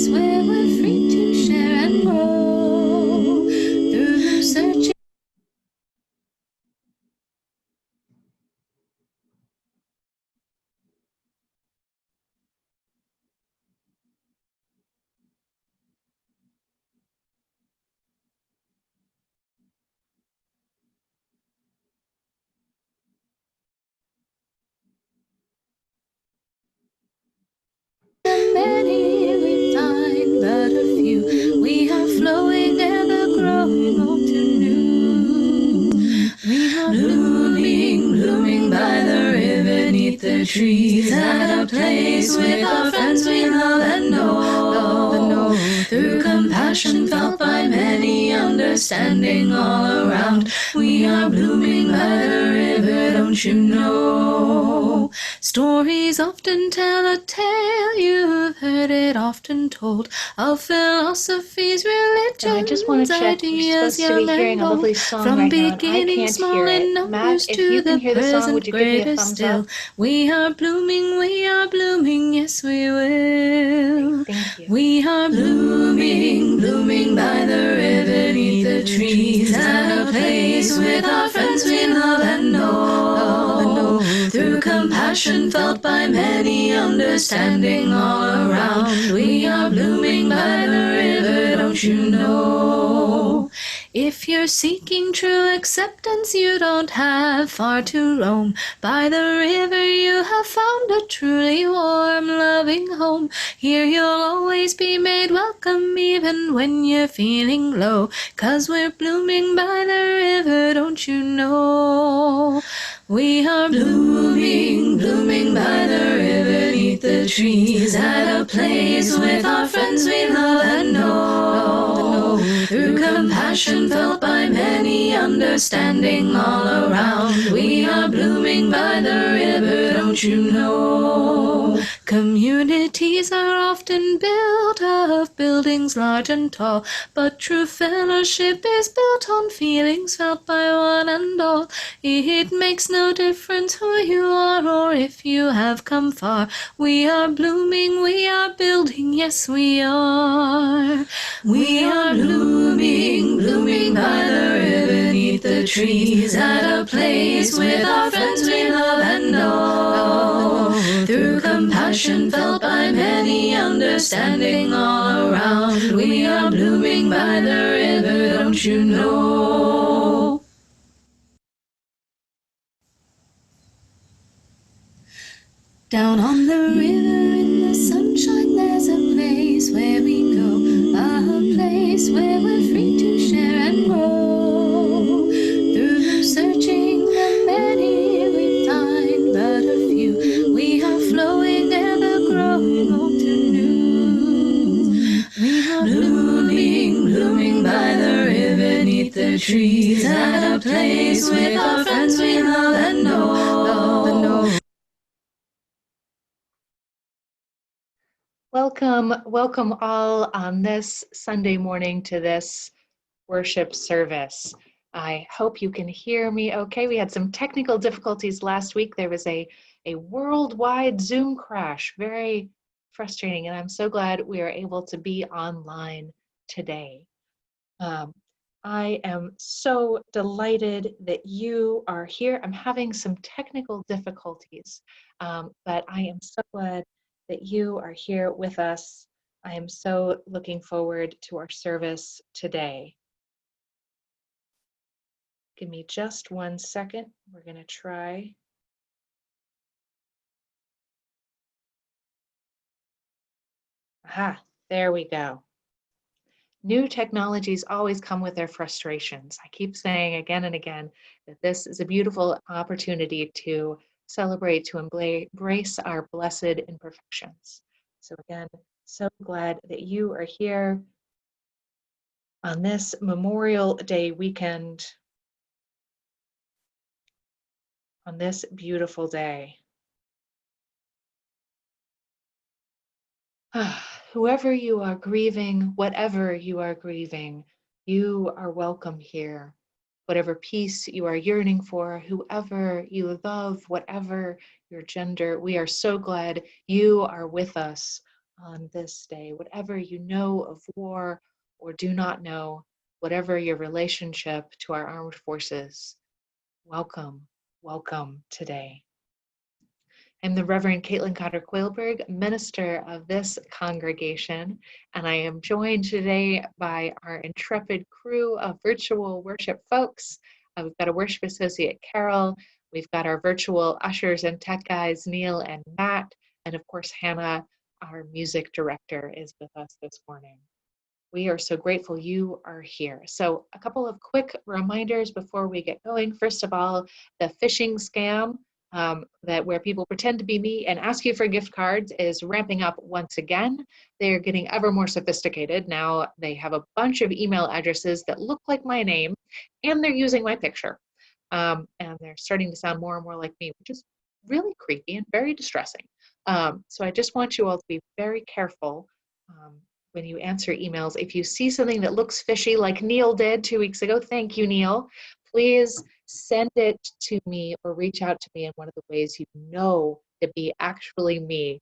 place where we're free to share and grow through searching. Many we find, but a few we are flowing ever growing old to new. We are blooming by the river, neath the trees, at a place with our friends we love and know. Through compassion felt by many, understanding all around, we are blooming by the river, don't you know? Stories often tell a tale, you've heard it often told, of philosophies, religions, I just want to check. We're ideas, supposed to be hearing a lovely song from right now, and I beginning can't small hear in it. Matt, numbers if to you can the hear the song, would present you give me a greater thumbs still. up? We are blooming, yes we will. Great, thank you. We are blooming by the river, neath the trees, at a place with our friends we love and know. Through compassion felt by many, understanding all around, we are blooming by the river, don't you know? If you're seeking true acceptance, you don't have far to roam. By the river you have found a truly warm, loving home. Here you'll always be made welcome, even when you're feeling low. 'Cause we're blooming by the river, don't you know? We are blooming by the river, neath the trees, at a place with our friends we love and know. Through compassion felt by many, understanding all around, we are blooming by the river, don't you know? Communities are often built of buildings large and tall, but true fellowship is built on feelings felt by one and all. It makes no difference who you are or if you have come far. We are blooming, we are building, yes we are. We are blooming by the river, neath the trees, at a place with our friends we love and know. Through compassion felt by many, understanding all around, we are blooming by the river, don't you know? Down on the river in the sunshine, there's a place where we go, a place where we're free to share and grow. Through searching the many we find, but a few we are flowing, ever growing old to new. We are blooming by the river, neath the trees, at a place with our friends we love and know. Welcome all on this Sunday morning to this worship service. I hope you can hear me okay. We had some technical difficulties last week. There was a worldwide Zoom crash, very frustrating, and I'm so glad we are able to be online today. I am so delighted that you are here. I'm having some technical difficulties, but I am so glad that you are here with us. I am so looking forward to our service today. Give me just 1 second. We're going to try. Aha, there we go. New technologies always come with their frustrations. I keep saying again and again that this is a beautiful opportunity to celebrate, to embrace our blessed imperfections. So again, so glad that you are here on this Memorial Day weekend, on this beautiful day. Whoever you are grieving, whatever you are grieving, you are welcome here. Whatever peace you are yearning for, whoever you love, whatever your gender, we are so glad you are with us on this day, whatever you know of war or do not know, whatever your relationship to our armed forces, welcome, welcome today. I'm the Reverend Caitlin Cotter Quailberg, minister of this congregation, and I am joined today by our intrepid crew of virtual worship folks. We've got a worship associate, Carol. We've got our virtual ushers and tech guys, Neil and Matt. And of course, Hannah, our music director, is with us this morning. We are so grateful you are here. So a couple of quick reminders before we get going. First of all, the phishing scam that where people pretend to be me and ask you for gift cards is ramping up once again. They're getting ever more sophisticated. Now they have a bunch of email addresses that look like my name and they're using my picture. And they're starting to sound more and more like me, which is really creepy and very distressing. So I just want you all to be very careful when you answer emails. If you see something that looks fishy like Neil did 2 weeks ago, thank you, Neil, please send it to me or reach out to me in one of the ways you know to be actually me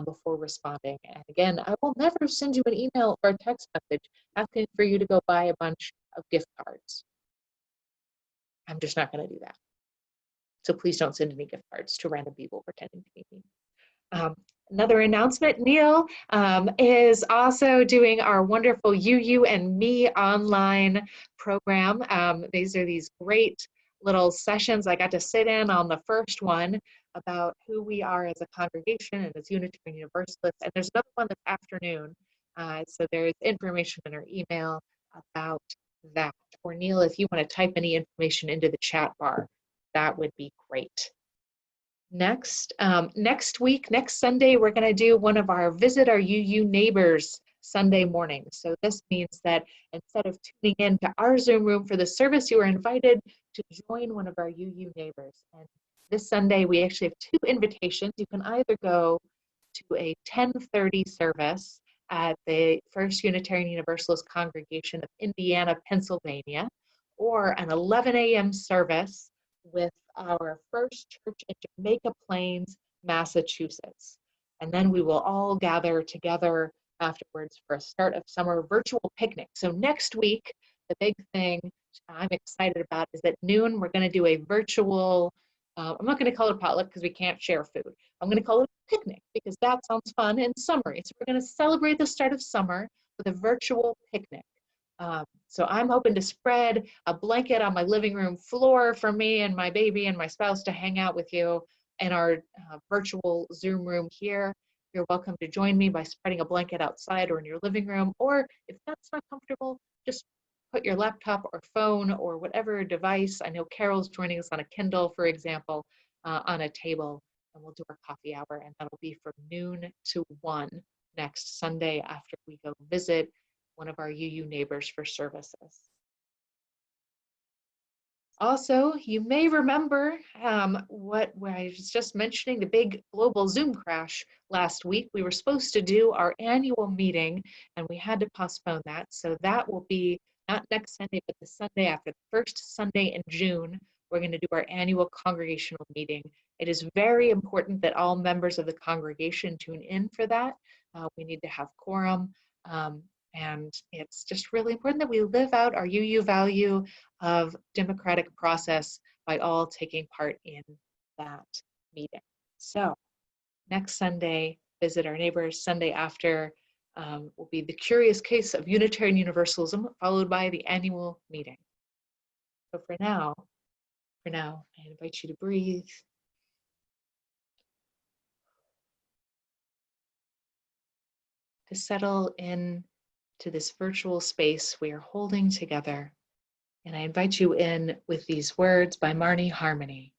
before responding. And again, I will never send you an email or a text message asking for you to go buy a bunch of gift cards. I'm just not going to do that. So please don't send any gift cards to random people pretending to be me. Another announcement, Neil is also doing our wonderful You and Me online program. These are these great little sessions I got to sit in on the first one about who we are as a congregation and as Unitarian Universalists. And there's another one this afternoon. So there's information in our email about that. Or Neil, if you want to type any information into the chat bar, that would be great. Next week, next Sunday, we're going to do one of our Visit Our UU Neighbors Sunday mornings. So this means that instead of tuning in to our Zoom room for the service, you are invited to join one of our UU neighbors. And this Sunday, we actually have two invitations. You can either go to a 10:30 service at the First Unitarian Universalist Congregation of Indiana, Pennsylvania, or an 11 a.m. service with our First Church in Jamaica Plains, Massachusetts. And then we will all gather together afterwards for a start of summer virtual picnic. So next week, the big thing I'm excited about is at noon, we're going to do a virtual, I'm not going to call it a potluck because we can't share food. I'm going to call it a picnic because that sounds fun and summery. So we're going to celebrate the start of summer with a virtual picnic. So I'm hoping to spread a blanket on my living room floor for me and my baby and my spouse to hang out with you in our virtual Zoom room here. You're welcome to join me by spreading a blanket outside or in your living room, or if that's not comfortable, just put your laptop or phone or whatever device. I know Carol's joining us on a Kindle, for example, on a table, and we'll do our coffee hour, and that'll be from noon to 1 next Sunday after we go visit one of our UU neighbors for services. Also, you may remember what I was just mentioning, the big global Zoom crash last week. We were supposed to do our annual meeting and we had to postpone that. So that will be not next Sunday, but the Sunday after, the first Sunday in June. We're going to do our annual congregational meeting. It is very important that all members of the congregation tune in for that. We need to have quorum. And it's just really important that we live out our UU value of democratic process by all taking part in that meeting. So next Sunday, Visit Our Neighbors. Sunday after will be the curious case of Unitarian Universalism, followed by the annual meeting. So for now, I invite you to breathe. To settle in to this virtual space we are holding together. And I invite you in with these words by Marnie Harmony.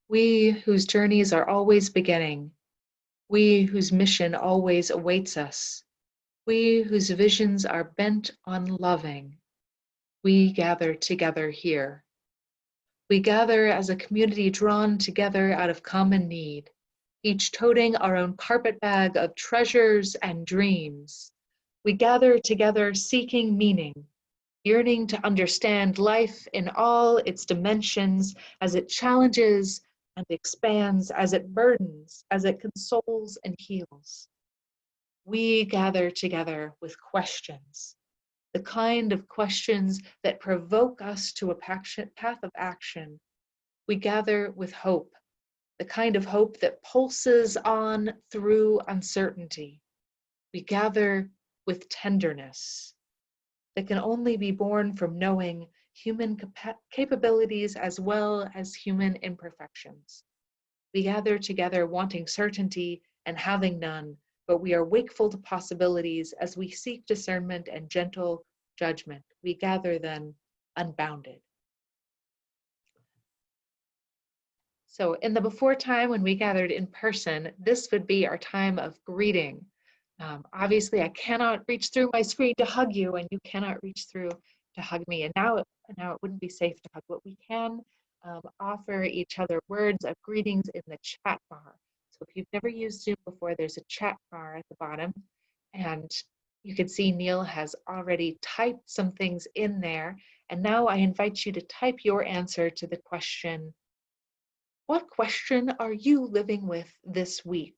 We whose journeys are always beginning, we whose mission always awaits us, we whose visions are bent on loving, we gather together here. We gather as a community drawn together out of common need, each toting our own carpet bag of treasures and dreams. We gather together seeking meaning, yearning to understand life in all its dimensions as it challenges and expands, as it burdens, as it consoles and heals. We gather together with questions, the kind of questions that provoke us to a path of action. We gather with hope, the kind of hope that pulses on through uncertainty. We gather with tenderness that can only be born from knowing human capabilities as well as human imperfections. We gather together wanting certainty and having none, but we are wakeful to possibilities as we seek discernment and gentle judgment. We gather then unbounded. So in the before time when we gathered in person, this would be our time of greeting. Obviously, I cannot reach through my screen to hug you, and you cannot reach through to hug me. And now it wouldn't be safe to hug, but we can offer each other words of greetings in the chat bar. So if you've never used Zoom before, there's a chat bar at the bottom, and you can see Neil has already typed some things in there. And now I invite you to type your answer to the question, what question are you living with this week?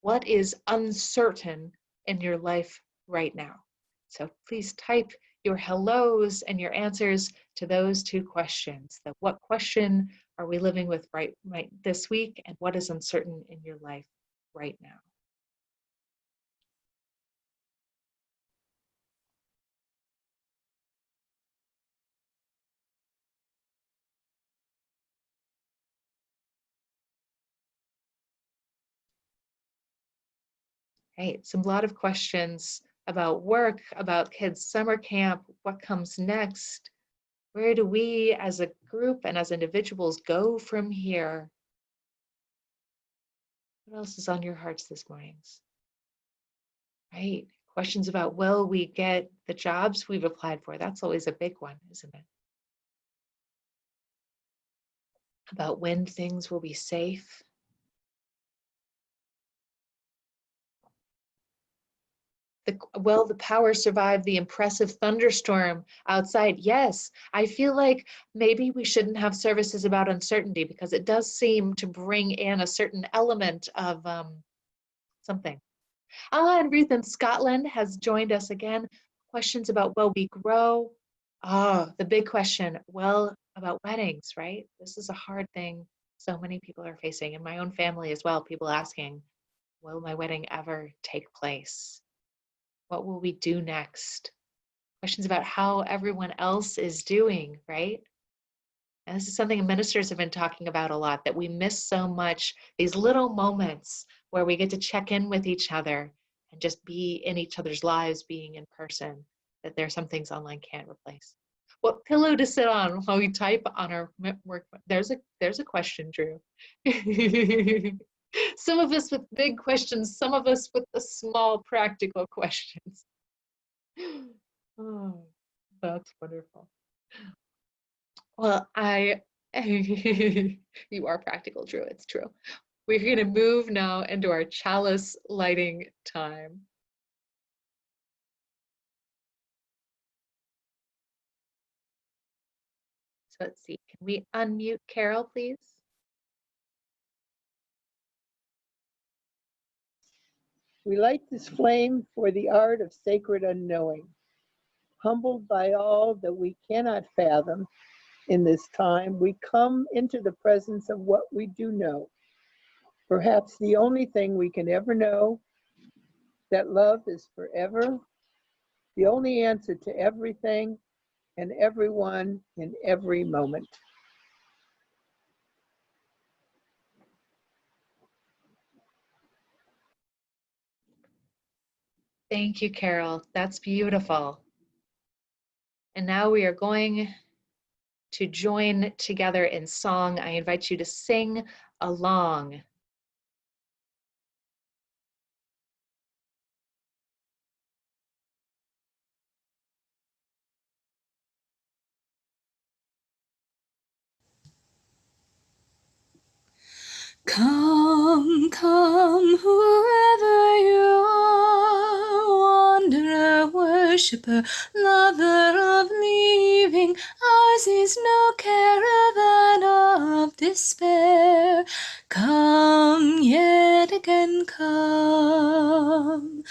What is uncertain in your life right now? So please type your hellos and your answers to those two questions. What question are we living with right this week, and what is uncertain in your life right now? Right, a lot of questions about work, about kids' summer camp, what comes next, where do we as a group and as individuals go from here? What else is on your hearts this morning? Right, questions about will we get the jobs we've applied for? That's always a big one, isn't it? About when things will be safe. Will the power survive the impressive thunderstorm outside? Yes, I feel like maybe we shouldn't have services about uncertainty because it does seem to bring in a certain element of something. And Ruth in Scotland has joined us again. Questions about will we grow? The big question, well, about weddings, right? This is a hard thing so many people are facing, in my own family as well, people asking, will my wedding ever take place? What will we do next? Questions about how everyone else is doing, right? And this is something ministers have been talking about a lot, that we miss so much, these little moments where we get to check in with each other and just be in each other's lives, being in person, that there are some things online can't replace. What pillow to sit on while we type on our work? There's a question, Drew. Some of us with big questions, some of us with the small practical questions. Oh, that's wonderful. Well, you are practical, Drew, it's true. We're going to move now into our chalice lighting time. So let's see, can we unmute Carol, please? We light this flame for the art of sacred unknowing. Humbled by all that we cannot fathom in this time, we come into the presence of what we do know. Perhaps the only thing we can ever know, that love is forever, the only answer to everything and everyone in every moment. Thank you, Carol. That's beautiful. And now we are going to join together in song. I invite you to sing along. Come, come, whoever you are, wanderer, worshipper, lover of leaving, ours is no caravan of despair. Come, yet again come.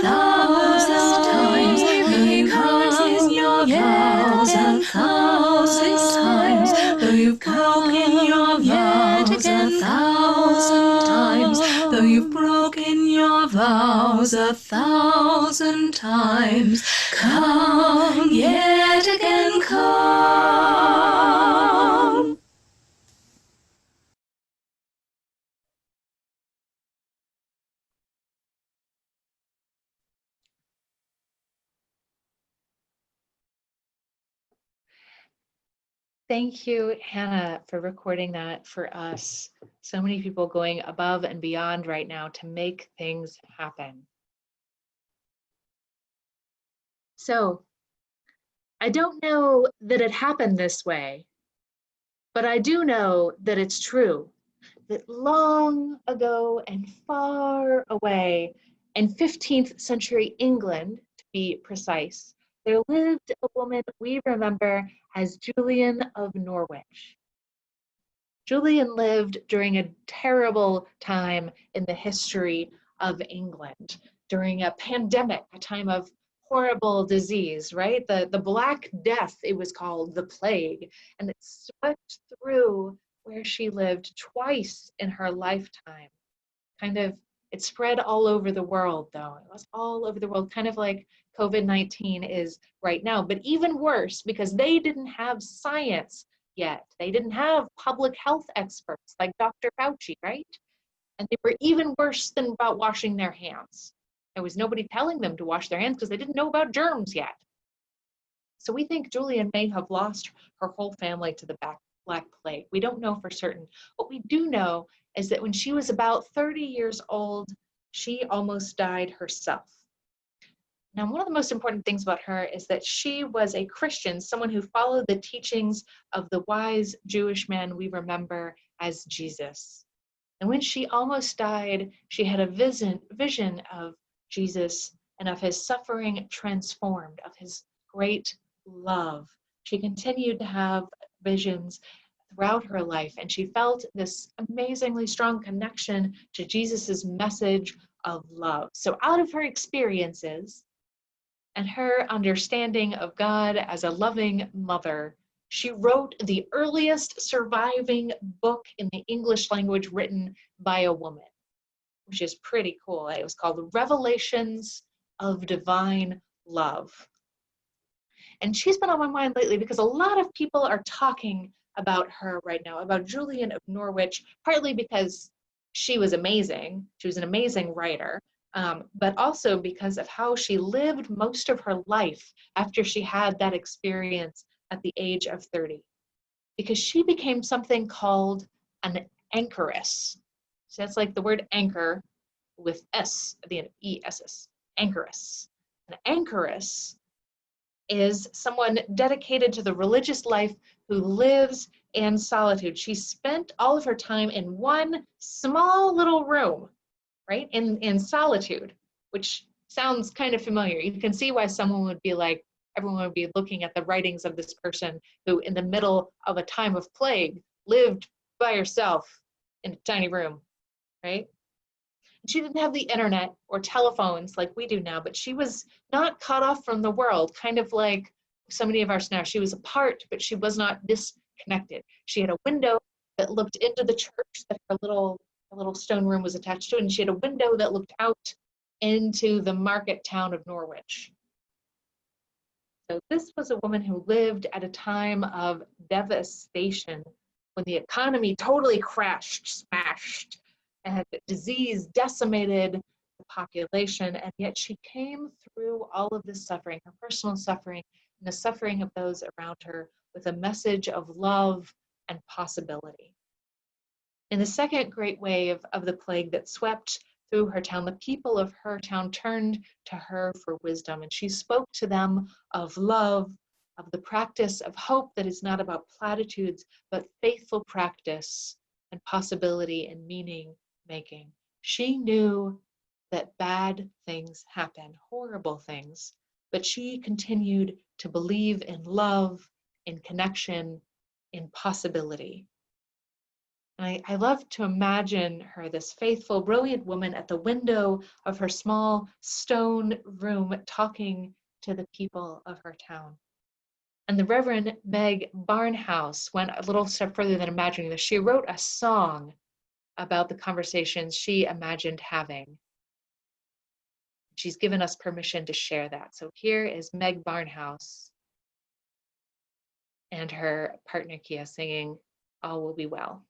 1,000 times, though you've broken your vows 1,000 times, though you've broken your vows 1,000 times, though you've broken your vows 1,000 times, come yet again, come. Thank you, Hannah, for recording that for us. So many people going above and beyond right now to make things happen. So I don't know that it happened this way, but I do know that it's true, that long ago and far away in 15th century England, to be precise, there lived a woman we remember as Julian of Norwich. Julian lived during a terrible time in the history of England, during a pandemic, a time of horrible disease, right? The Black Death, it was called, the plague, and it swept through where she lived twice in her lifetime. It spread all over the world, though. It was all over the world, kind of like COVID-19 is right now, but even worse because they didn't have science yet. They didn't have public health experts like Dr. Fauci, right? And they were even worse than about washing their hands. There was nobody telling them to wash their hands because they didn't know about germs yet. So we think Julian may have lost her whole family to the Black Plague. We don't know for certain. What we do know is that when she was about 30 years old, she almost died herself. Now, one of the most important things about her is that she was a Christian, someone who followed the teachings of the wise Jewish man we remember as Jesus. And when she almost died, she had a vision of Jesus and of his suffering transformed, of his great love. She continued to have visions throughout her life, and she felt this amazingly strong connection to Jesus's message of love. So out of her experiences and her understanding of God as a loving mother, she wrote the earliest surviving book in the English language written by a woman, which is pretty cool. It was called Revelations of Divine Love. And she's been on my mind lately because a lot of people are talking about her right now, about Julian of Norwich, partly because she was amazing. She was an amazing writer, but also because of how she lived most of her life after she had that experience at the age of 30. Because she became something called an anchoress. So that's like the word anchor with S at the end, E-S-S, anchoress. An anchoress is someone dedicated to the religious life who lives in solitude. She spent all of her time in one small little room, right? In solitude, which sounds kind of familiar. You can see why someone would be like, everyone would be looking at the writings of this person who in the middle of a time of plague lived by herself in a tiny room, right? She didn't have the internet or telephones like we do now, but she was not cut off from the world, kind of like so many of us now. She was apart, but she was not disconnected. She had a window that looked into the church that her little stone room was attached to, and she had a window that looked out into the market town of Norwich. So this was a woman who lived at a time of devastation when the economy totally crashed, smashed, and disease decimated the population, and yet she came through all of this suffering, her personal suffering, and the suffering of those around her, with a message of love and possibility. In the second great wave of the plague that swept through her town, the people of her town turned to her for wisdom, and she spoke to them of love, of the practice of hope that is not about platitudes, but faithful practice and possibility and meaning making. She knew that bad things happen, horrible things, but she continued to believe in love, in connection, in possibility. And I love to imagine her, this faithful, brilliant woman at the window of her small stone room talking to the people of her town. And the Reverend Meg Barnhouse went a little step further than imagining this. She wrote a song about the conversations she imagined having. She's given us permission to share that. So here is Meg Barnhouse and her partner Kia singing All Will Be Well.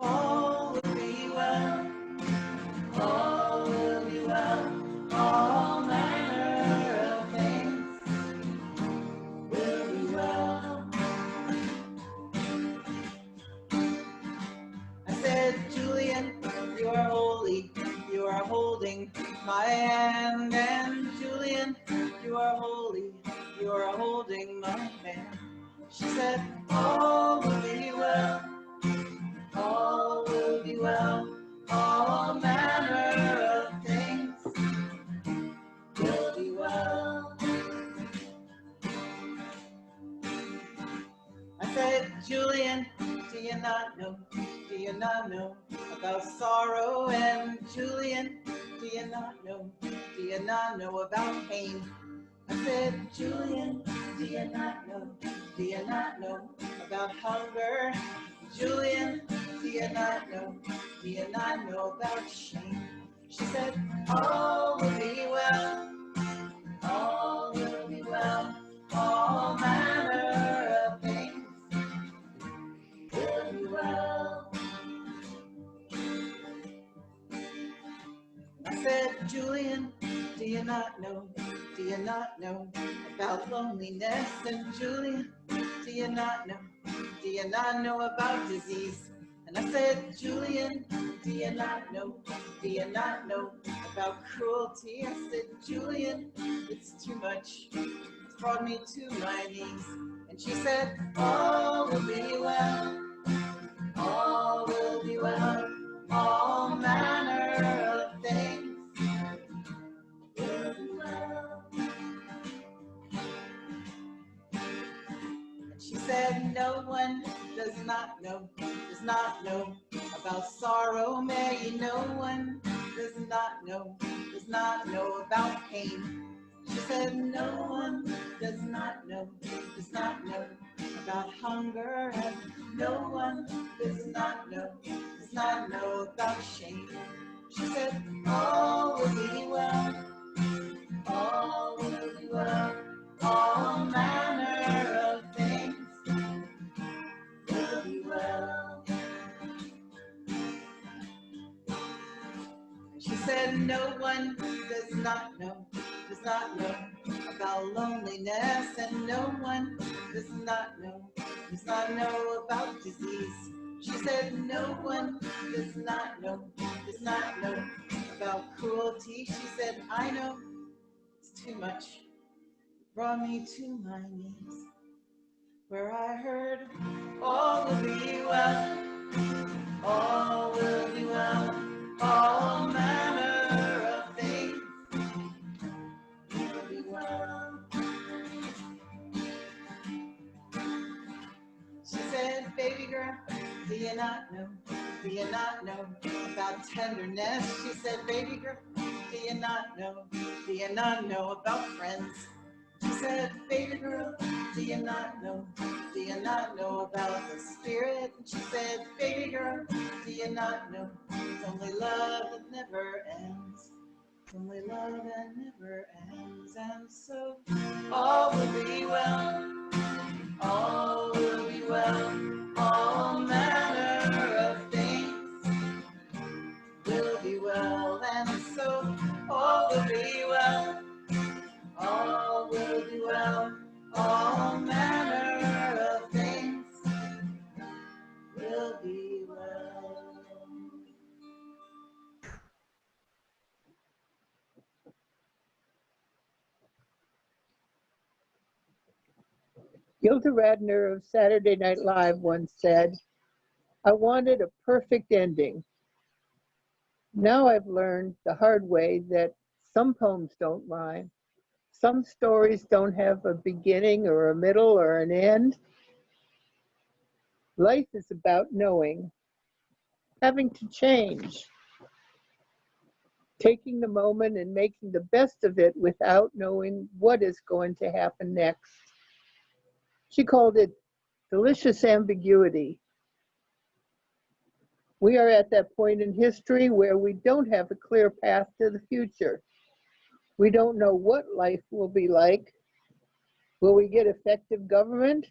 All will be well, all will be well, all manner of things will be well. I said, Julian, you are holy, you are holding my hand, and Julian, you are holy, you are holding my hand. She said, all will be well, all will be well, all manner of things will be well. I said, Julian, do you not know about sorrow? And Julian, do you not know about pain? I said, Julian, do you not know about hunger? Julian, do you not know about shame? She said, all will be well, all will be well, all manner of things will be well. I said, Julian, do you not know about loneliness? And Julian, do you not know about disease? And I said, Julian, do you not know about cruelty? I said, Julian, it's too much, it's brought me to my knees. And she said, all will be well, all will be well, all manner of things will be well. And she said, no one does not know about sorrow, May. No one does not know about pain. She said, no one does not know about hunger, and no one does not know about shame. She said, all will be well, all will be well, all manner of things will be well. She said, no one does not know about loneliness, and no one does not know about disease. She said, no one does not know about cruelty. She said, I know it's too much, it brought me to my knees, where I heard, all will be well, all will be well, all manner of things will be well. She said, baby girl, do you not know about tenderness? She said, baby girl, do you not know about friends? She said, baby girl, do you not know about the spirit? And she said, baby girl, do you not know it's only love that never ends, it's only love that never ends. And so all will be well, all will be well, all manner of things will be well. And so all will be well, all will be well, all manner of things will be well. Gilda Radner of Saturday Night Live once said, I wanted a perfect ending. Now I've learned the hard way that some poems don't rhyme. Some stories don't have a beginning or a middle or an end. Life is about knowing, having to change, taking the moment and making the best of it without knowing what is going to happen next. She called it delicious ambiguity. We are at that point in history where we don't have a clear path to the future. We don't know what life will be like. Will we get effective government?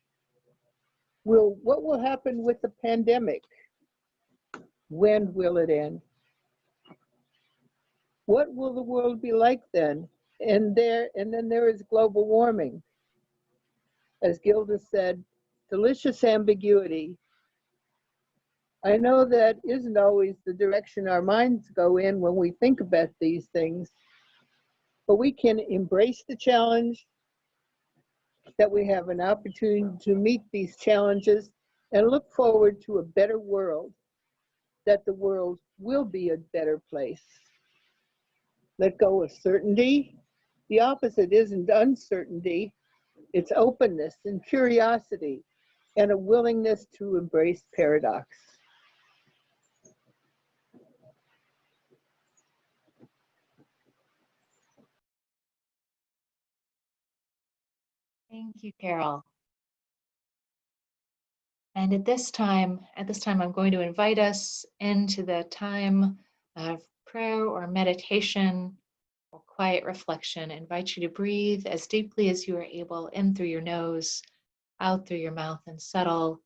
What will happen with the pandemic? When will it end? What will the world be like then? And then there is global warming. As Gilda said, delicious ambiguity. I know that isn't always the direction our minds go in when we think about these things, but we can embrace the challenge, that we have an opportunity to meet these challenges and look forward to a better world, that the world will be a better place. Let go of certainty. The opposite isn't uncertainty, it's openness and curiosity and a willingness to embrace paradox. Thank you, Carol. And at this time, I'm going to invite us into the time of prayer or meditation or quiet reflection. I invite you to breathe as deeply as you are able, in through your nose, out through your mouth, and settle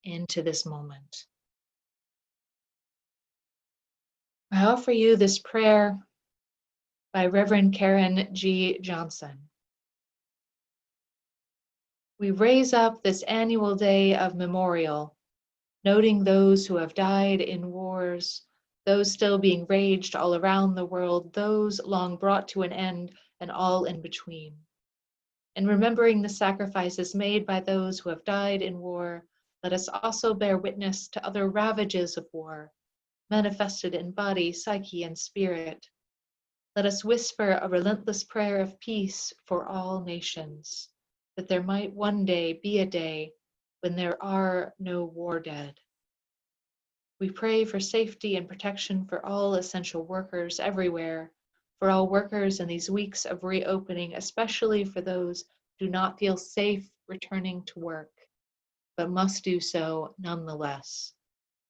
into this moment. I offer you this prayer by Reverend Karen G. Johnson. We raise up this annual day of memorial, noting those who have died in wars, those still being raged all around the world, those long brought to an end, and all in between. And remembering the sacrifices made by those who have died in war, let us also bear witness to other ravages of war, manifested in body, psyche, and spirit. Let us whisper a relentless prayer of peace for all nations, that there might one day be a day when there are no war dead. We pray for safety and protection for all essential workers everywhere, for all workers in these weeks of reopening, especially for those who do not feel safe returning to work, but must do so nonetheless.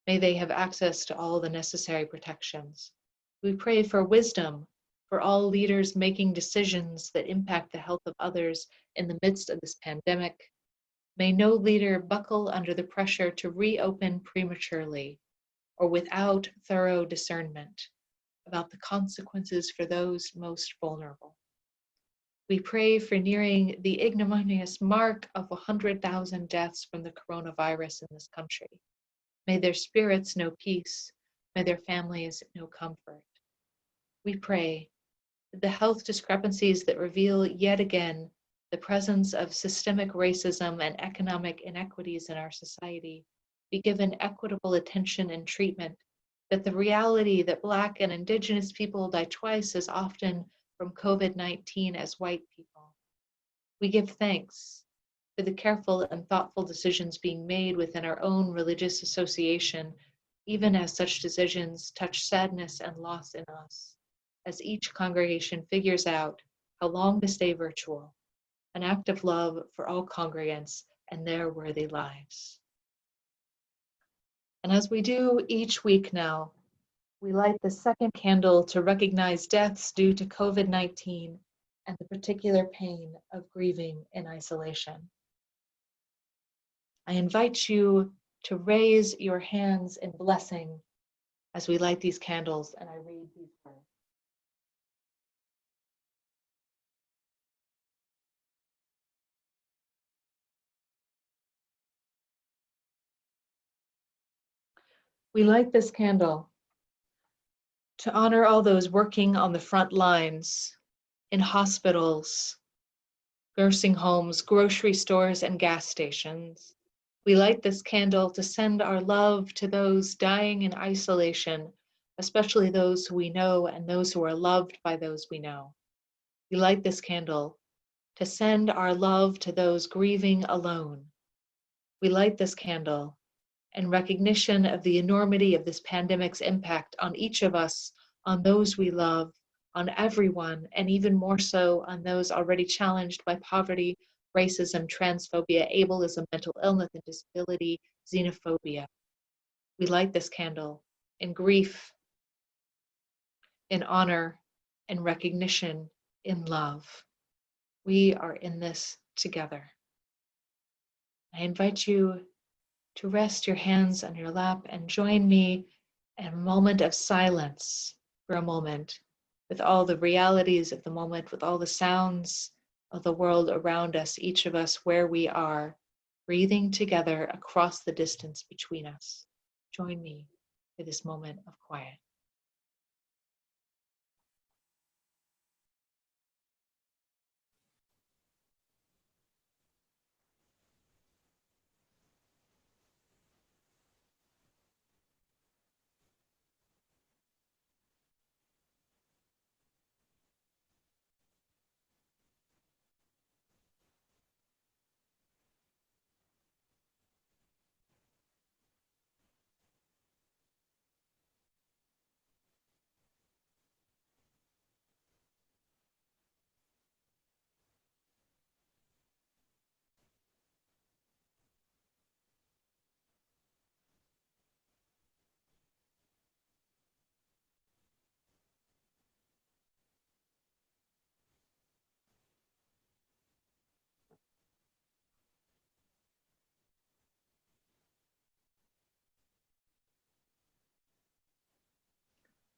May they have access to all the necessary protections. We pray for wisdom for all leaders making decisions that impact the health of others in the midst of this pandemic. May no leader buckle under the pressure to reopen prematurely or without thorough discernment about the consequences for those most vulnerable. We pray for nearing the ignominious mark of 100,000 deaths from the coronavirus in this country. May their spirits know peace, may their families know comfort. We pray that the health discrepancies that reveal yet again the presence of systemic racism and economic inequities in our society be given equitable attention and treatment, that the reality that Black and Indigenous people die twice as often from COVID-19 as white people. We give thanks for the careful and thoughtful decisions being made within our own religious association, even as such decisions touch sadness and loss in us, as each congregation figures out how long to stay virtual, an act of love for all congregants and their worthy lives. And as we do each week now, we light the second candle to recognize deaths due to COVID-19 and the particular pain of grieving in isolation. I invite you to raise your hands in blessing as we light these candles and I read these words. We light this candle to honor all those working on the front lines, in hospitals, nursing homes, grocery stores, and gas stations. We light this candle to send our love to those dying in isolation, especially those who we know and those who are loved by those we know. We light this candle to send our love to those grieving alone. We light this candle and recognition of the enormity of this pandemic's impact on each of us, on those we love, on everyone, and even more so on those already challenged by poverty, racism, transphobia, ableism, mental illness, and disability, xenophobia. We light this candle in grief, in honor, in recognition, in love. We are in this together. I invite you to rest your hands on your lap and join me in a moment of silence for a moment, with all the realities of the moment, with all the sounds of the world around us, each of us where we are, breathing together across the distance between us. Join me for this moment of quiet.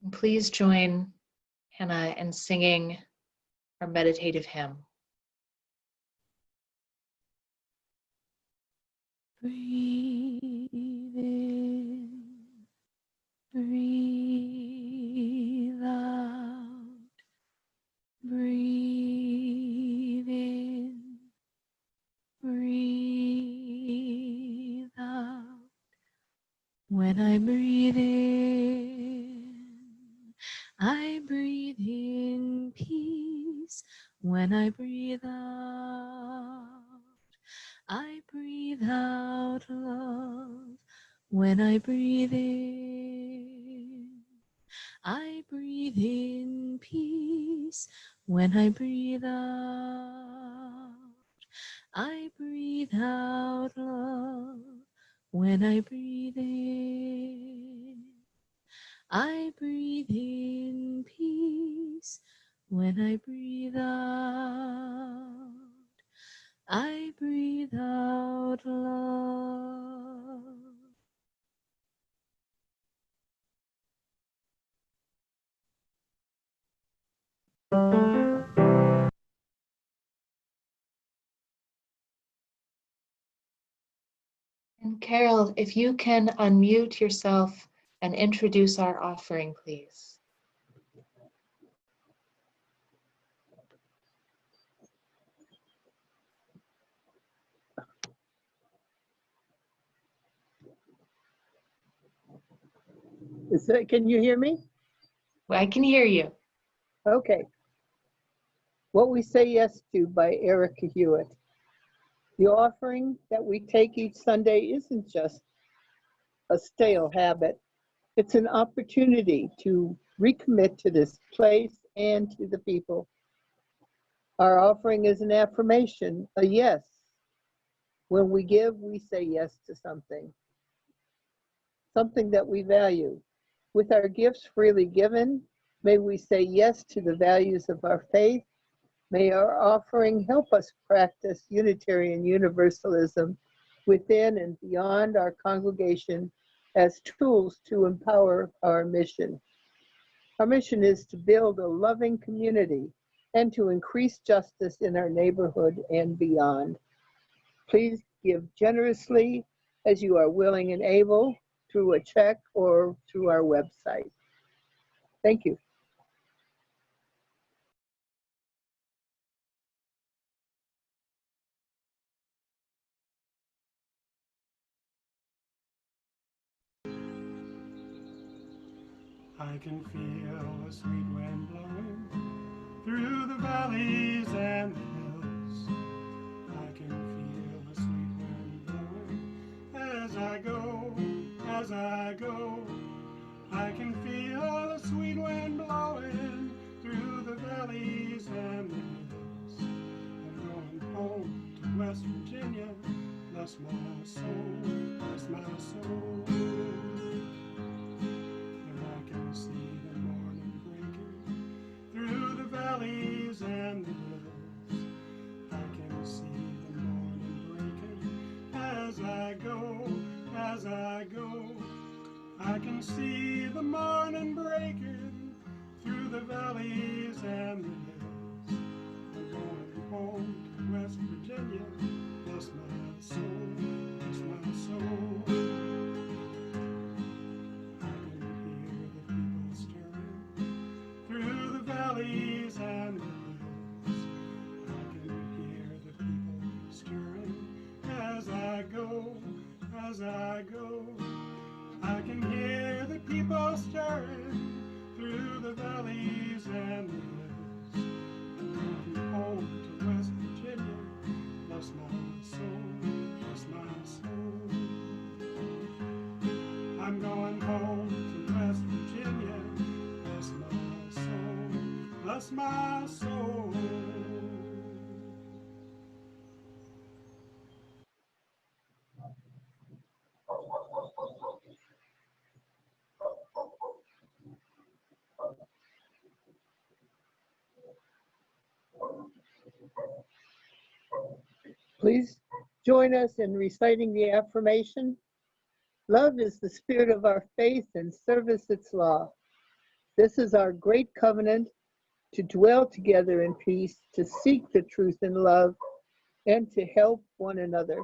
And please join Hannah in singing our meditative hymn. Breathe in, breathe out, breathe in, breathe out. When I breathe in, I breathe in peace. When I breathe out, I breathe out love. When I breathe in, I breathe in peace. When I breathe out, I breathe out love. When I breathe in, I breathe in peace. When I breathe out, I breathe out love. And Carol, if you can unmute yourself and introduce our offering, please. Can you hear me? I can hear you. Okay. What We Say Yes To by Erica Hewitt. The offering that we take each Sunday isn't just a stale habit. It's an opportunity to recommit to this place and to the people. Our offering is an affirmation, a yes. When we give, we say yes to something that we value. With our gifts freely given, may we say yes to the values of our faith. May our offering help us practice Unitarian Universalism within and beyond our congregation as tools to empower our mission. Our mission is to build a loving community and to increase justice in our neighborhood and beyond. Please give generously as you are willing and able through a check or through our website. Thank you. I can feel the sweet wind blowing through the valleys and the hills. I can feel the sweet wind blowing as I go as I go. I can feel the sweet wind blowing through the valleys and the hills. I'm going home to West Virginia. Bless my soul, bless my soul. And I can see the morning breaking through the valleys and the hills. I can see the morning breaking as I go, as I go. I can see the morning breaking through the valleys and the hills. I'm going home to West Virginia. Bless my soul, bless my soul. I can hear the people stirring through the valleys and the hills. I can hear the people stirring as I go, as I go. I can hear the people stirring through the valleys and the hills. I'm going home to West Virginia. Bless my soul, bless my soul. I'm going home to West Virginia. Bless my soul, bless my soul. Please join us in reciting the affirmation. Love is the spirit of our faith and service its law. This is our great covenant to dwell together in peace, to seek the truth in love, and to help one another.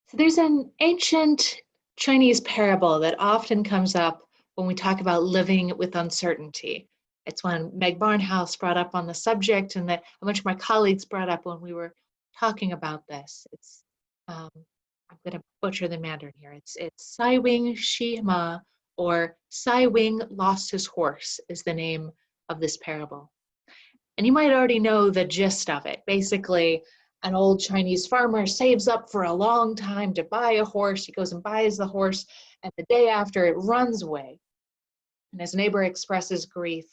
So there's an ancient Chinese parable that often comes up when we talk about living with uncertainty. It's one Meg Barnhouse brought up on the subject, and that a bunch of my colleagues brought up when we were talking about this. It's I'm going to butcher the Mandarin here. It's Sai Wing Shi Ma, or Sai Wing lost his horse, is the name of this parable. And you might already know the gist of it. Basically, an old Chinese farmer saves up for a long time to buy a horse. He goes and buys the horse, and the day after, it runs away. And his neighbor expresses grief,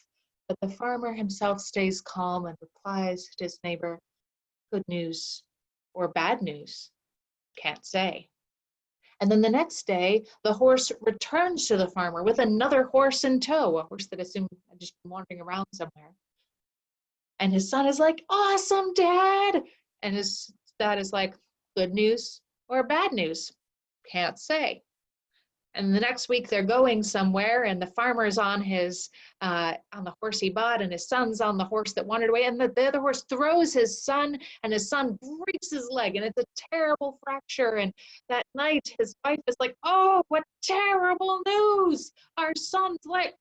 but the farmer himself stays calm and replies to his neighbor, "Good news or bad news? Can't say." And then the next day, the horse returns to the farmer with another horse in tow, a horse that assumed had just been wandering around somewhere. And his son is like, "Awesome, Dad." And his dad is like, "Good news or bad news? Can't say." And the next week they're going somewhere, and the farmer's on the horse he bought, and his son's on the horse that wandered away, and the other horse throws his son, and his son breaks his leg, and it's a terrible fracture. And that night his wife is like, "Oh, what terrible news! Our son's like,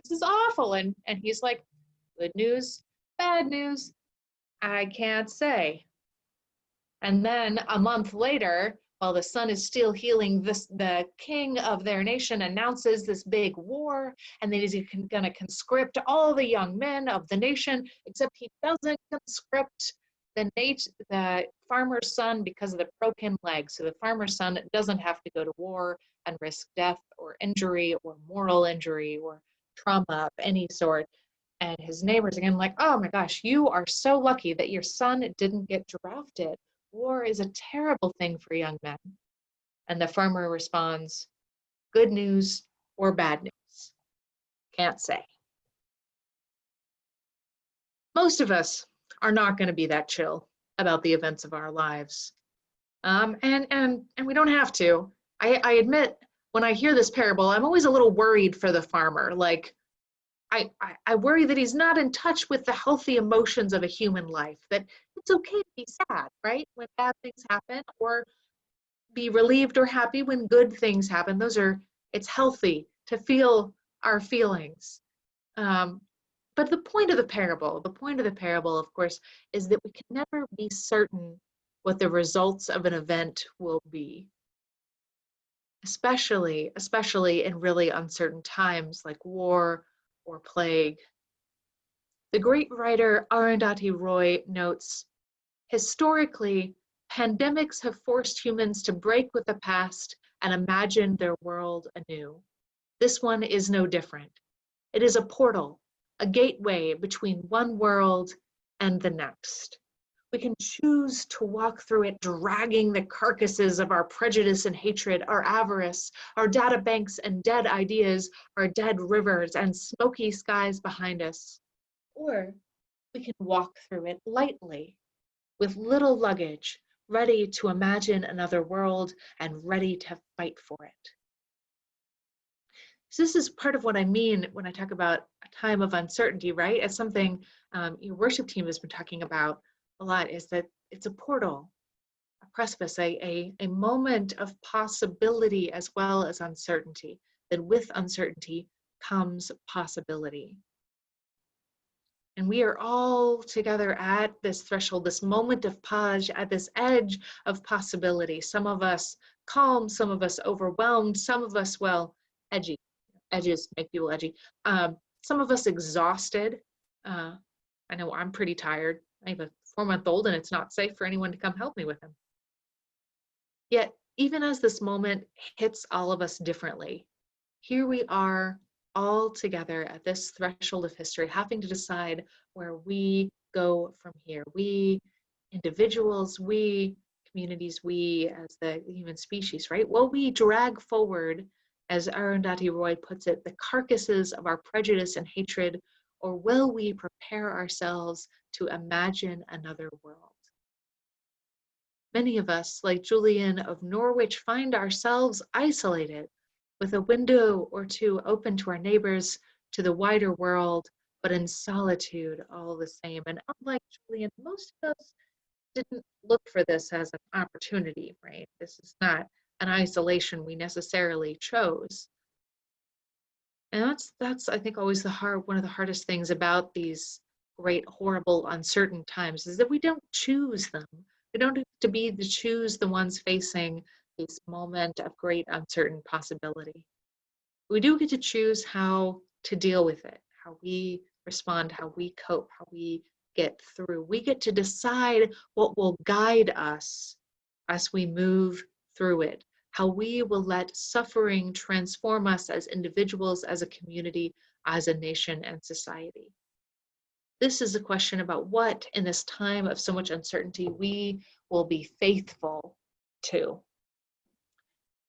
this is awful." And he's like, "Good news, bad news? I can't say." And then a month later, while the son is still healing, the king of their nation announces this big war, and then he's going to conscript all the young men of the nation, except he doesn't conscript the farmer's son because of the broken leg. So the farmer's son doesn't have to go to war and risk death or injury or moral injury or trauma of any sort. And his neighbors again like, "Oh my gosh, you are so lucky that your son didn't get drafted. War is a terrible thing for young men." And the farmer responds, "Good news or bad news? Can't say." Most of us are not going to be that chill about the events of our lives. And we don't have to. I admit, when I hear this parable, I'm always a little worried for the farmer. Like, I worry that he's not in touch with the healthy emotions of a human life, that it's okay to be sad, right? When bad things happen, or be relieved or happy when good things happen. It's healthy to feel our feelings. But the point of the parable, of course, is that we can never be certain what the results of an event will be. especially in really uncertain times like war or plague. The great writer Arundhati Roy notes, historically, pandemics have forced humans to break with the past and imagine their world anew. This one is no different. It is a portal, a gateway between one world and the next. We can choose to walk through it dragging the carcasses of our prejudice and hatred, our avarice, our data banks and dead ideas, our dead rivers and smoky skies behind us. Or we can walk through it lightly, with little luggage, ready to imagine another world and ready to fight for it. So this is part of what I mean when I talk about a time of uncertainty, right? It's something your worship team has been talking about a lot, is that it's a portal, a precipice, a moment of possibility as well as uncertainty, that with uncertainty comes possibility. And we are all together at this threshold, this moment of pause, at this edge of possibility. Some of us calm, some of us overwhelmed, some of us, well, edgy. Edges make people edgy. Some of us exhausted. I know I'm pretty tired. I have a 4-month-old and it's not safe for anyone to come help me with him. Yet, even as this moment hits all of us differently, here we are all together at this threshold of history, having to decide where we go from here. We individuals, we communities, we as the human species, right? Will we drag forward, as Arundhati Roy puts it, the carcasses of our prejudice and hatred, or will we prepare ourselves to imagine another world? Many of us, like Julian of Norwich, find ourselves isolated, with a window or two open to our neighbors, to the wider world, but in solitude all the same. And unlike Julian, most of us didn't look for this as an opportunity, right? This is not an isolation we necessarily chose. And that's I think always one of the hardest things about these great, horrible, uncertain times, is that we don't choose them. We don't have to choose the ones facing this moment of great uncertain possibility. We do get to choose how to deal with it, how we respond, how we cope, how we get through. We get to decide what will guide us as we move through it, how we will let suffering transform us as individuals, as a community, as a nation and society. This is a question about what, in this time of so much uncertainty, we will be faithful to.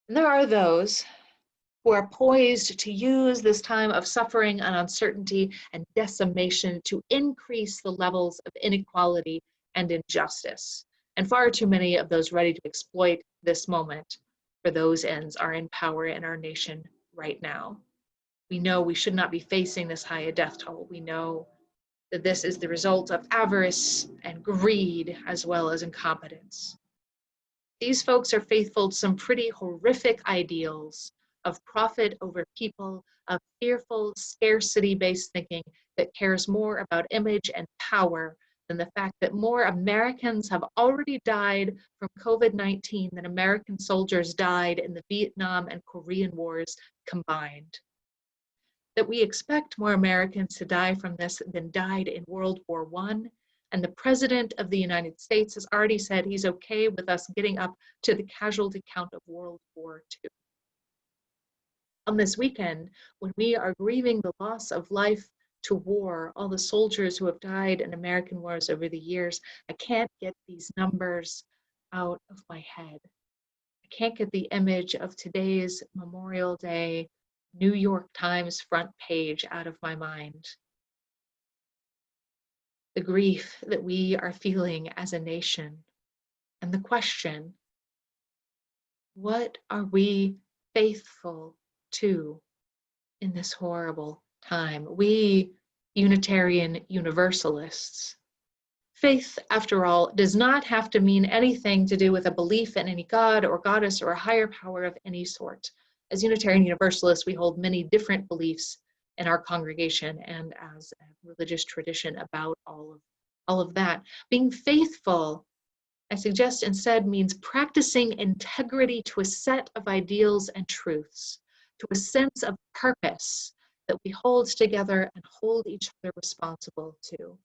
And there are those who are poised to use this time of suffering and uncertainty and decimation to increase the levels of inequality and injustice. And far too many of those ready to exploit this moment for those ends are in power in our nation right now. We know we should not be facing this high a death toll. We know that this is the result of avarice and greed as well as incompetence. These folks are faithful to some pretty horrific ideals of profit over people, of fearful scarcity-based thinking that cares more about image and power than the fact that more Americans have already died from COVID-19 than American soldiers died in the Vietnam and Korean Wars combined. That we expect more Americans to die from this than died in World War I, and the President of the United States has already said he's okay with us getting up to the casualty count of World War II. On this weekend, when we are grieving the loss of life to war, all the soldiers who have died in American wars over the years, I can't get these numbers out of my head. I can't get the image of today's Memorial Day New York Times front page out of my mind. The grief that we are feeling as a nation, and the question, what are we faithful to in this horrible time? We Unitarian Universalists. Faith, after all, does not have to mean anything to do with a belief in any god or goddess or a higher power of any sort. As Unitarian Universalists, we hold many different beliefs in our congregation and as a religious tradition about all of that. Being faithful I suggest instead means practicing integrity to a set of ideals and truths, to a sense of purpose that we hold together and hold each other responsible to.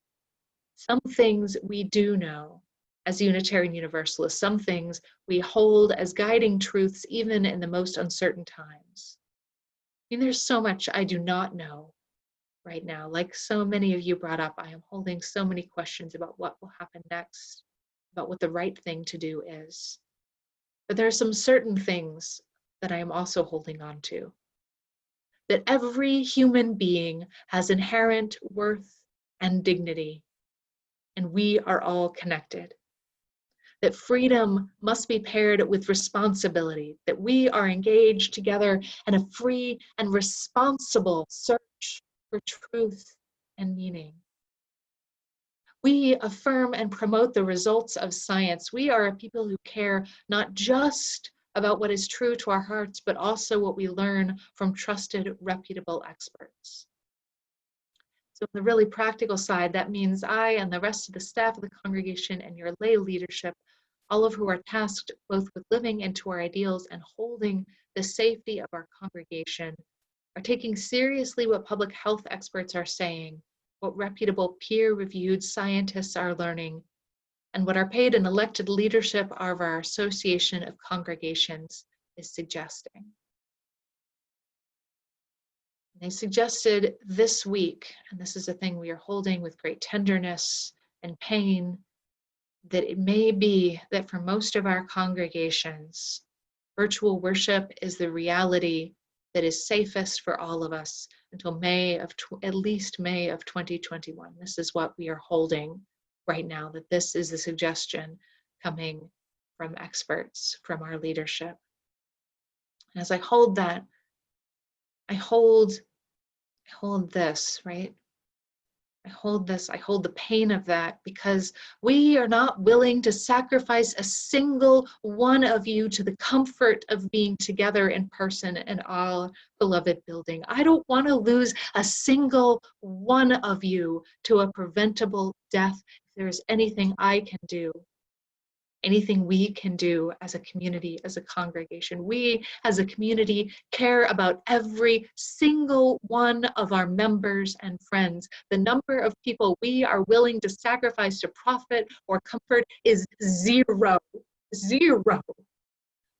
Some things we do know as Unitarian Universalists, some things we hold as guiding truths even in the most uncertain times. I mean, there's so much I do not know right now. Like so many of you brought up, I am holding so many questions about what will happen next, about what the right thing to do is. But there are some certain things that I am also holding on to. That every human being has inherent worth and dignity, and we are all connected. That freedom must be paired with responsibility, that we are engaged together in a free and responsible search for truth and meaning. We affirm and promote the results of science. We are a people who care not just about what is true to our hearts, but also what we learn from trusted, reputable experts. So on the really practical side, that means I and the rest of the staff of the congregation and your lay leadership, all of who are tasked both with living into our ideals and holding the safety of our congregation, are taking seriously what public health experts are saying, what reputable peer-reviewed scientists are learning, and what our paid and elected leadership of our Association of Congregations is suggesting. They suggested this week, and this is a thing we are holding with great tenderness and pain, that it may be that for most of our congregations, virtual worship is the reality that is safest for all of us until at least May of 2021. This is what we are holding right now, that this is the suggestion coming from experts, from our leadership. And as I hold that, I hold this, right? I hold the pain of that, because we are not willing to sacrifice a single one of you to the comfort of being together in person in our beloved building. I don't want to lose a single one of you to a preventable death. If there is anything I can do, anything we can do as a community, as a congregation. We as a community care about every single one of our members and friends. The number of people we are willing to sacrifice to profit or comfort is zero.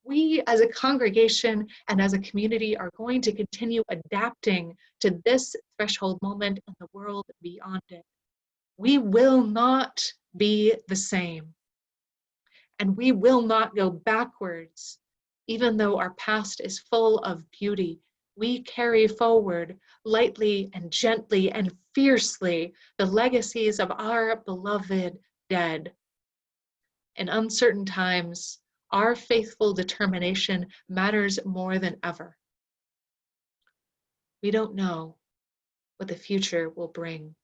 We as a congregation and as a community are going to continue adapting to this threshold moment and the world beyond it. We will not be the same. And we will not go backwards, even though our past is full of beauty. We carry forward lightly and gently and fiercely the legacies of our beloved dead. In uncertain times, our faithful determination matters more than ever. We don't know what the future will bring.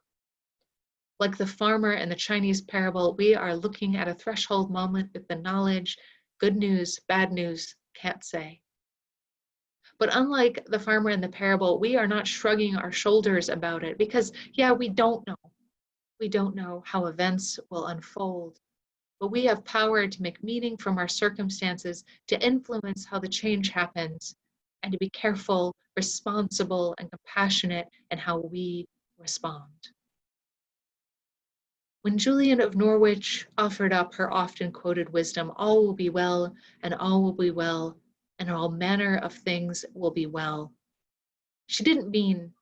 Like the farmer in the Chinese parable, we are looking at a threshold moment with the knowledge, good news, bad news, can't say. But unlike the farmer in the parable, we are not shrugging our shoulders about it because, yeah, we don't know. We don't know how events will unfold. But we have power to make meaning from our circumstances, to influence how the change happens, and to be careful, responsible, and compassionate in how we respond. When Julian of Norwich offered up her often quoted wisdom, all will be well, and all will be well, and all manner of things will be well, she didn't mean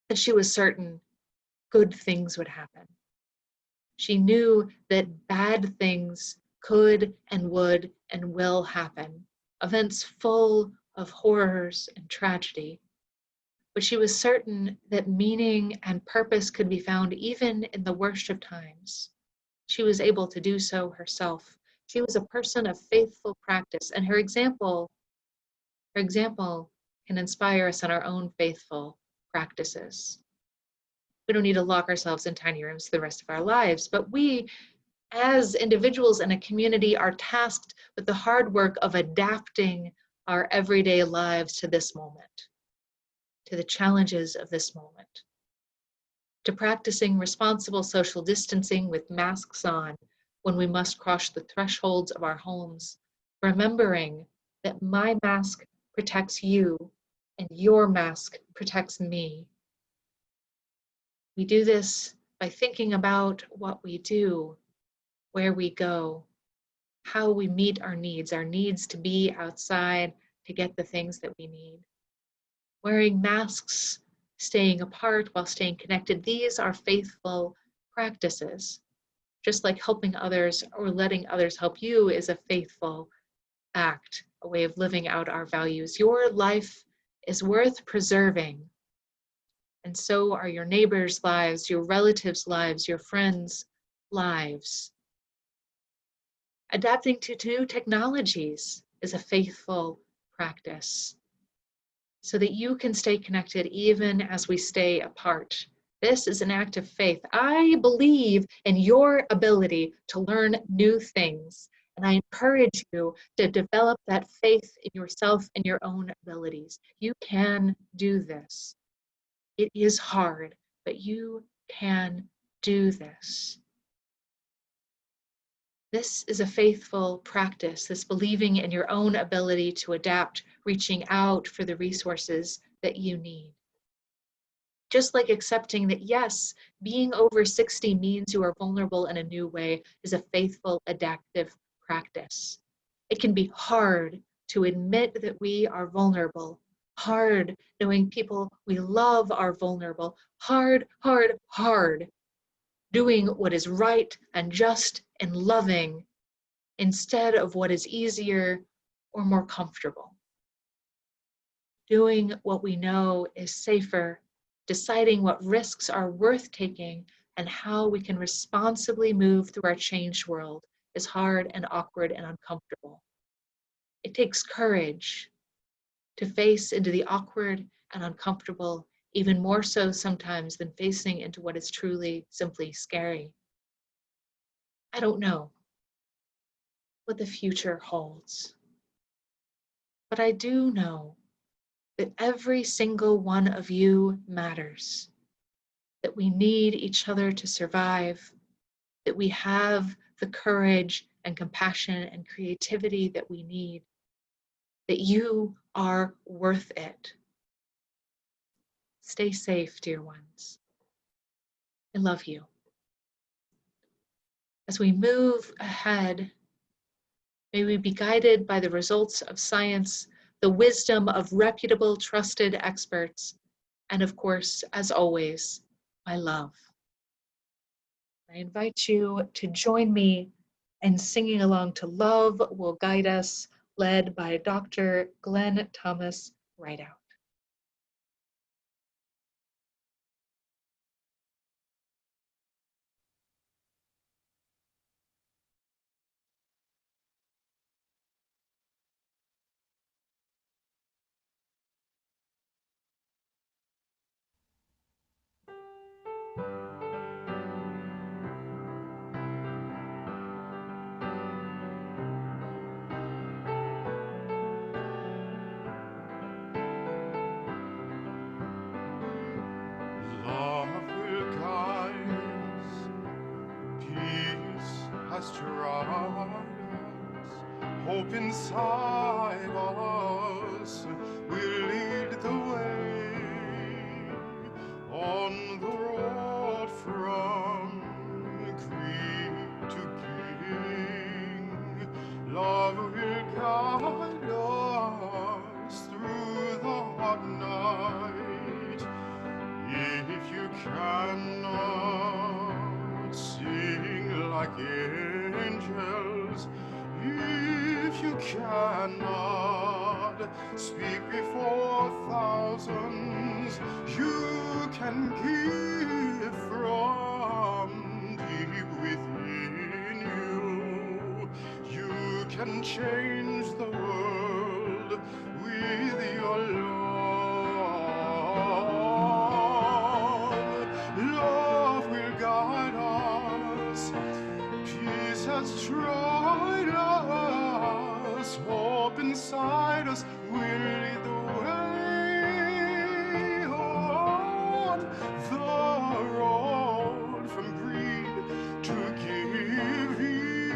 that she was certain good things would happen. She knew that bad things could and would and will happen, events full of horrors and tragedy. But she was certain that meaning and purpose could be found even in the worst of times. She was able to do so herself. She was a person of faithful practice, and her example can inspire us in our own faithful practices. We don't need to lock ourselves in tiny rooms for the rest of our lives, but we, as individuals in a community, are tasked with the hard work of adapting our everyday lives to this moment, to the challenges of this moment, to practicing responsible social distancing with masks on when we must cross the thresholds of our homes, remembering that my mask protects you and your mask protects me. We do this by thinking about what we do, where we go, how we meet our needs to be outside to get the things that we need. Wearing masks, staying apart while staying connected, these are faithful practices. Just like helping others or letting others help you is a faithful act, a way of living out our values. Your life is worth preserving, and so are your neighbors' lives, your relatives' lives, your friends' lives. Adapting to new technologies is a faithful practice so that you can stay connected even as we stay apart. This is an act of faith. I believe in your ability to learn new things, and I encourage you to develop that faith in yourself and your own abilities. You can do this. It is hard, but you can do this. This is a faithful practice, this believing in your own ability to adapt, reaching out for the resources that you need. Just like accepting that, yes, being over 60 means you are vulnerable in a new way is a faithful, adaptive practice. It can be hard to admit that we are vulnerable, hard knowing people we love are vulnerable, hard doing what is right and just and loving instead of what is easier or more comfortable. Doing what we know is safer, deciding what risks are worth taking, and how we can responsibly move through our changed world is hard and awkward and uncomfortable. It takes courage to face into the awkward and uncomfortable, even more so sometimes than facing into what is truly simply scary. I don't know what the future holds, but I do know that every single one of you matters, that we need each other to survive, that we have the courage and compassion and creativity that we need, that you are worth it. Stay safe, dear ones. I love you. As we move ahead, may we be guided by the results of science, the wisdom of reputable, trusted experts, and of course, as always, my love. I invite you to join me in singing along to Love Will Guide Us, led by Dr. Glenn Thomas Rideout. Love will guide us, peace has tried us, hope inside us will lead the way on the road from creed to king. Love will guide us through the hot night. If you cannot sing like angels, if you cannot speak before thousands, you can give from deep within you. You can change the world with your love. Love will guide us. Peace has tried us. Hope inside us will lead the way on the road from greed to giving.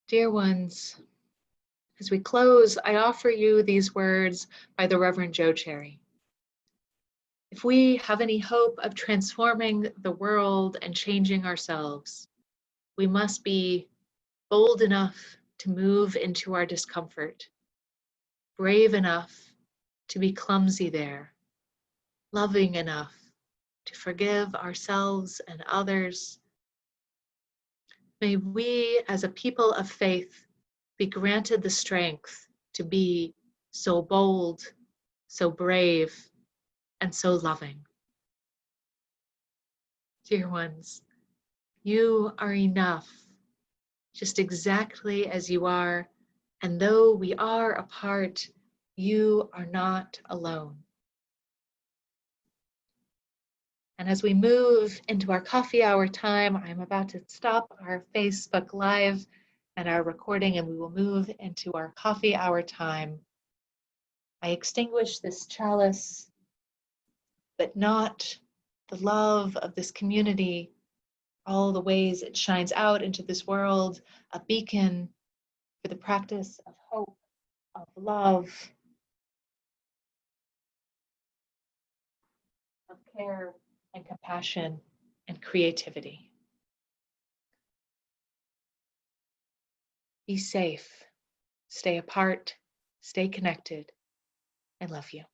Dear ones, as we close, I offer you these words by the Reverend Joe Cherry. If we have any hope of transforming the world and changing ourselves, we must be bold enough to move into our discomfort, brave enough to be clumsy there, loving enough to forgive ourselves and others. May we, as a people of faith, be granted the strength to be so bold, so brave, and so loving. Dear ones, you are enough, just exactly as you are, and though we are apart, you are not alone. And as we move into our coffee hour time, I'm about to stop our Facebook Live and our recording, and we will move into our coffee hour time. I extinguish this chalice, but not the love of this community, all the ways it shines out into this world, a beacon for the practice of hope, of love, of care and compassion and creativity. Be safe, stay apart, stay connected. I love you.